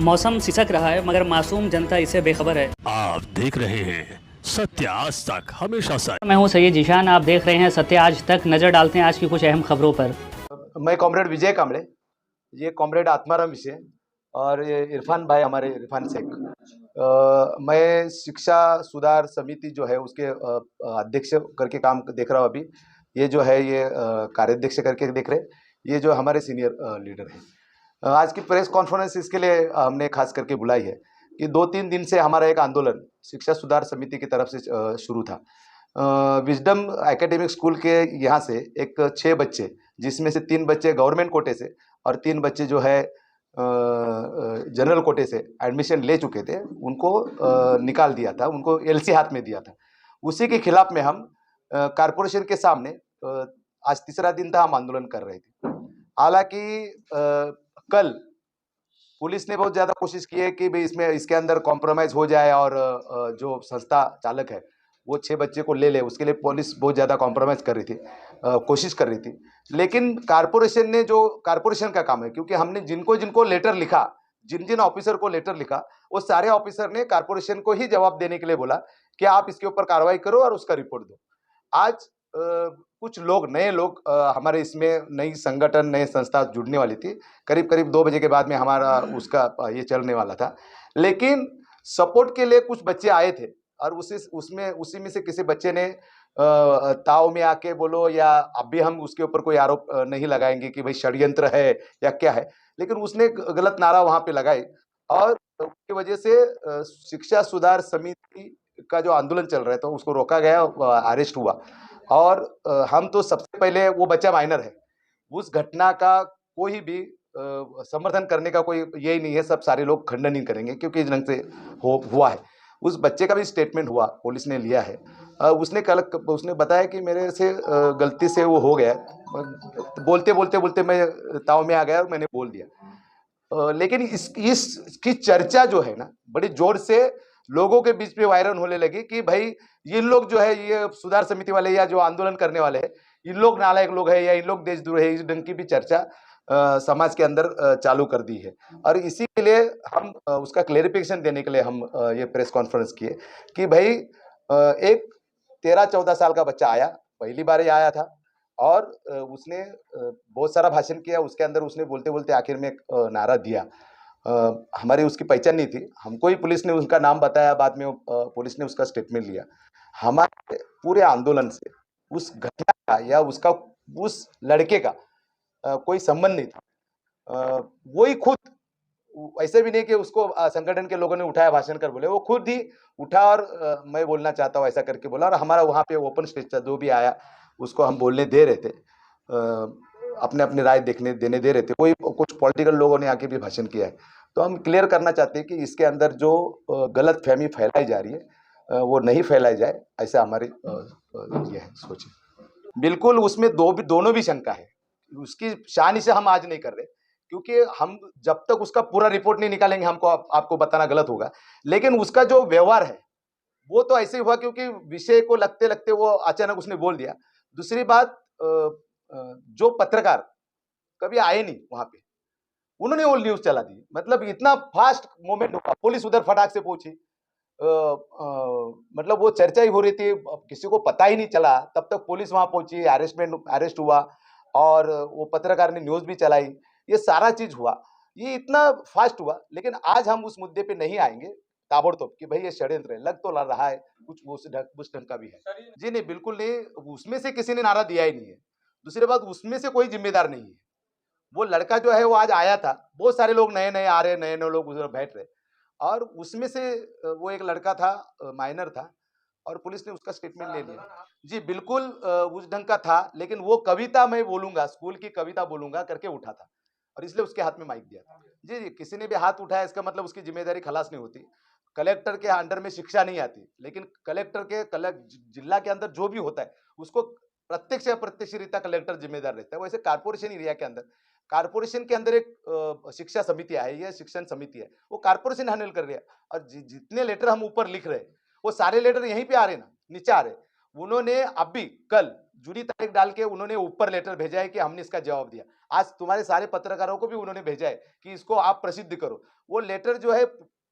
मौसम सिसक रहा है मगर मासूम जनता इससे बेखबर है। आप देख रहे हैं सत्य आज तक, हमेशा सच। मैं हूं सैयद जीशान, आप देख रहे हैं सत्य आज तक। नजर डालते हैं आज की कुछ अहम खबरों पर। मैं कॉमरेड विजय कांबळे, ये कॉमरेड आत्माराम विषय और ये इरफान भाई हमारे इरफान शेख। मैं शिक्षा सुधार समिति जो है उसके अध्यक्ष करके काम देख रहा हूँ अभी। ये जो है ये कार्याध्यक्ष करके देख रहे। ये जो हमारे सीनियर लीडर हैं। आज की प्रेस कॉन्फ्रेंस इसके लिए हमने खास करके बुलाई है कि 2-3 दिन से हमारा एक आंदोलन शिक्षा सुधार समिति की तरफ से शुरू था। विजडम एकेडमिक स्कूल के यहाँ से एक 6 बच्चे, जिसमें से 3 बच्चे गवर्नमेंट कोटे से और 3 बच्चे जो है जनरल कोटे से एडमिशन ले चुके थे, उनको निकाल दिया था, उनको एलसी हाथ में दिया था। उसी के खिलाफ में हम कारपोरेशन के सामने आज तीसरा दिन था, हम आंदोलन कर रहे थे। हालांकि कल पुलिस ने बहुत ज़्यादा कोशिश की है कि भाई इसके अंदर कॉम्प्रोमाइज़ हो जाए और जो संस्था चालक है वो 6 बच्चे को ले ले, उसके लिए पुलिस बहुत ज़्यादा कॉम्प्रोमाइज़ कर रही थी, कोशिश कर रही थी। लेकिन कारपोरेशन ने, जो कारपोरेशन का काम है, क्योंकि हमने जिनको जिनको लेटर लिखा, जिन जिन ऑफिसर को लेटर लिखा, वो सारे ऑफिसर ने कारपोरेशन को ही जवाब देने के लिए बोला कि आप इसके ऊपर कार्रवाई करो और उसका रिपोर्ट दो। आज कुछ लोग, नए लोग हमारे इसमें नई संगठन, नई संस्था जुड़ने वाली थी। करीब करीब 2 बजे के बाद में हमारा उसका ये चलने वाला था। लेकिन सपोर्ट के लिए कुछ बच्चे आए थे और उसी में से किसी बच्चे ने ताव में आके बोलो, या अब भी हम उसके ऊपर कोई आरोप नहीं लगाएंगे कि भाई षड्यंत्र है या क्या है, लेकिन उसने गलत नारा वहां पे लगाई और उसकी वजह से शिक्षा सुधार समिति का जो आंदोलन चल रहा था उसको रोका गया, अरेस्ट हुआ। और हम तो सबसे पहले, वो बच्चा माइनर है, उस घटना का कोई भी समर्थन करने का कोई यही नहीं है। सब सारे लोग खंडन ही करेंगे क्योंकि इस ढंग से हुआ है। उस बच्चे का भी स्टेटमेंट हुआ, पुलिस ने लिया है। उसने बताया कि मेरे से गलती से वो हो गया, बोलते मैं ताव में आ गया और मैंने बोल दिया। लेकिन इसकी चर्चा जो है ना, बड़ी जोर से लोगों के बीच में वायरल होने लगी कि भाई ये लोग जो है, ये सुधार समिति वाले या जो आंदोलन करने वाले हैं, इन लोग नालायक लोग हैं या इन लोग देशद्रोह है। इस ढंग की भी चर्चा समाज के अंदर चालू कर दी है। और इसी के लिए हम उसका क्लेरिफिकेशन देने के लिए हम ये प्रेस कॉन्फ्रेंस किए कि भाई एक 13-14 साल का बच्चा आया, पहली बार ही आया था और उसने बहुत सारा भाषण किया। उसके अंदर उसने बोलते बोलते आखिर में एक नारा दिया। हमारी उसकी पहचान नहीं थी, हमको ही पुलिस ने उसका नाम बताया, बाद में पुलिस ने उसका स्टेटमेंट लिया। हमारे पूरे आंदोलन से उस घटना का या उस लड़के का कोई संबंध नहीं था। वो ही खुद, ऐसे भी नहीं कि उसको संगठन के लोगों ने उठाया भाषण कर बोले, वो खुद ही उठा और मैं बोलना चाहता हूँ ऐसा करके बोला। और हमारा वहाँ पे ओपन स्टेज था, जो भी आया उसको हम बोलने दे रहे थे, अपने अपने राय देने दे रहे थे। कोई कुछ पॉलिटिकल लोगों ने आके भी भाषण किया है। तो हम क्लियर करना चाहते हैं कि इसके अंदर जो गलत फहमी फैलाई जा रही है वो नहीं फैलाई जाए, ऐसा हमारी ये है सोच है। बिल्कुल, उसमें दोनों भी शंका है। उसकी शान से हम आज नहीं कर रहे, क्योंकि हम जब तक उसका पूरा रिपोर्ट नहीं निकालेंगे, हमको आपको बताना गलत होगा। लेकिन उसका जो व्यवहार है वो तो ऐसे ही हुआ क्योंकि विषय को लगते लगते वो अचानक उसने बोल दिया। दूसरी बात, जो पत्रकार कभी आए नहीं वहां पे, उन्होंने वो न्यूज चला दी। मतलब इतना फास्ट मोमेंट हुआ, पुलिस उधर फटाक से पहुंची। मतलब वो चर्चा ही हो रही थी, किसी को पता ही नहीं चला, तब तक पुलिस वहां पहुंची, अरेस्ट हुआ और वो पत्रकार ने न्यूज भी चलाई। ये सारा चीज हुआ, ये इतना फास्ट हुआ। लेकिन आज हम उस मुद्दे पे नहीं आएंगे ताबड़तोड़ कि भाई ये षड्यंत्र है, लग तो लग रहा है कुछ उस ढंग का भी है। जी नहीं, बिल्कुल नहीं, उसमें से किसी ने नारा दिया ही नहीं है। दूसरी बात, उसमें से कोई जिम्मेदार नहीं है। वो लड़का जो है वो आज आया था, बहुत सारे लोग नए नए आ रहे, नए नए लोग उधर बैठ रहे, और उसमें से वो एक लड़का था, माइनर था, और पुलिस ने उसका स्टेटमेंट ले लिया। जी बिल्कुल, उस ढंग का था। लेकिन वो कविता मैं बोलूंगा, स्कूल की कविता बोलूंगा करके उठा था, और इसलिए उसके हाथ में माइक दिया था। जी जी, किसी ने भी हाथ उठाया इसका मतलब उसकी जिम्मेदारी खलास नहीं होती। कलेक्टर के अंडर में शिक्षा नहीं आती, लेकिन जिला के अंदर जो भी होता है उसको प्रत्यक्ष या अप्रत्यक्ष रीता कलेक्टर जिम्मेदार रहता है। वैसे कारपोरेशन एरिया के अंदर, कारपोरेशन के अंदर एक शिक्षा समिति है, ये शिक्षण समिति है, वो कारपोरेशन हैंडल कर रही है। और जितने लेटर हम ऊपर लिख रहे हैं वो सारे लेटर यहीं पे आ रहे ना, नीचे आ रहे। उन्होंने अब भी कल जूनी तारीख डाल के उन्होंने ऊपर लेटर भेजा है कि हमने इसका जवाब दिया। आज तुम्हारे सारे पत्रकारों को भी उन्होंने भेजा है कि इसको आप प्रसिद्ध करो। वो लेटर जो है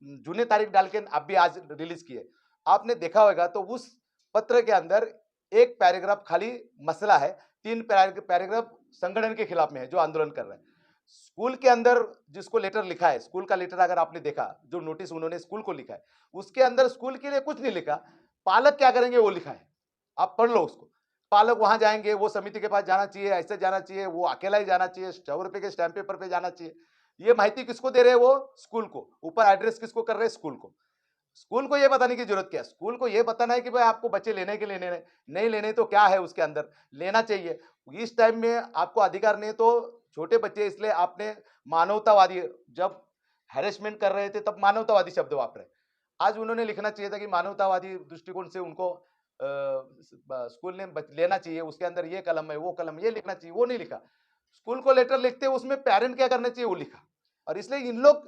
जूनी तारीख डाल के आप भी आज रिलीज किए। आपने देखा होगा तो उस पत्र के अंदर एक पैराग्राफ खाली मसला है, 3 पैराग्राफ संगठन के खिलाफ में है जो आंदोलन कर रहा है। स्कूल के अंदर जिसको लेटर लिखा है, स्कूल का लेटर अगर आपने देखा, जो नोटिस उन्होंने स्कूल को लिखा है, उसके अंदर स्कूल के लिए कुछ नहीं लिखा, पालक क्या करेंगे वो लिखा है। आप पढ़ लो उसको। पालक वहां जाएंगे, वो समिति के पास जाना चाहिए, ऐसे जाना चाहिए, वो अकेला ही जाना चाहिए, 100 रुपए के स्टैंप पेपर पे जाना चाहिए। ये माहिती किसको दे रहे हैं? वो स्कूल को। ऊपर एड्रेस किसको कर रहे हैं? स्कूल को। स्कूल को ये बताने की जरूरत क्या है? स्कूल को ये बताना है कि भाई आपको बच्चे लेने के लेने नहीं लेने तो क्या है उसके अंदर, लेना चाहिए। इस टाइम में आपको अधिकार नहीं तो छोटे बच्चे, इसलिए आपने मानवतावादी, जब हैरेसमेंट कर रहे थे तब मानवतावादी शब्द वापरे। आज उन्होंने लिखना चाहिए था कि मानवतावादी दृष्टिकोण से उनको स्कूल ने लेना चाहिए, उसके अंदर ये कलम है, वो कलम, ये लिखना चाहिए, वो नहीं लिखा। स्कूल को लेटर लिखते उसमें पेरेंट क्या करना चाहिए वो लिखा। और इसलिए इन लोग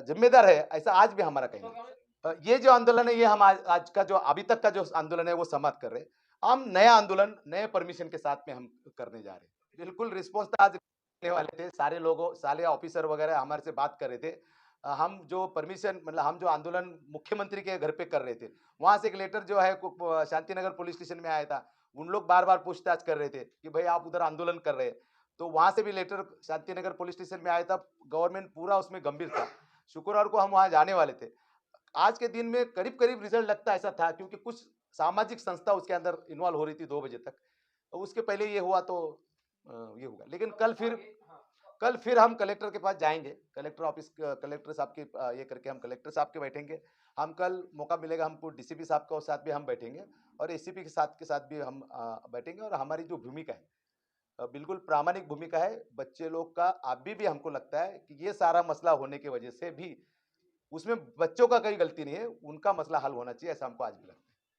जिम्मेदार है, ऐसा आज भी हमारा कहना है। ये जो आंदोलन है, ये हम आज का जो अभी तक का जो आंदोलन है वो समाप्त कर रहे हैं। हम नया आंदोलन नए परमिशन के साथ में हम करने जा रहे हैं। बिल्कुल रिस्पॉन्स आज देने वाले थे, सारे लोगों, सारे ऑफिसर वगैरह हमारे से बात कर रहे थे। हम जो परमिशन, मतलब हम जो आंदोलन मुख्यमंत्री के घर पे कर रहे थे, वहां से एक लेटर जो है शांतिनगर पुलिस स्टेशन में आया था। उन लोग बार बार पूछताछ कर रहे थे कि भाई आप उधर आंदोलन कर रहे हैं, तो वहां से भी लेटर शांतिनगर पुलिस स्टेशन में आया था। गवर्नमेंट पूरा उसमें गंभीर था। शुक्रवार को हम वहां जाने वाले थे। आज के दिन में करीब करीब रिजल्ट लगता ऐसा था, क्योंकि कुछ सामाजिक संस्था उसके अंदर इन्वॉल्व हो रही थी 2 बजे तक। उसके पहले ये हुआ तो ये होगा। लेकिन कल फिर हम कलेक्टर के पास जाएंगे। कलेक्टर ऑफिस, कलेक्टर साहब के ये करके हम कलेक्टर साहब के बैठेंगे। हम कल मौका मिलेगा हमको डीसीपी साहब के साथ भी हम बैठेंगे, और एसीपी के साथ भी हम बैठेंगे। और हमारी जो भूमिका है, बिल्कुल प्रामाणिक भूमिका है। बच्चे लोग का अभी भी हमको लगता है कि ये सारा मसला होने की वजह से भी उसमें बच्चों का कोई गलती नहीं है, उनका मसला हल होना चाहिए, ऐसा हमको आज भी लगता है।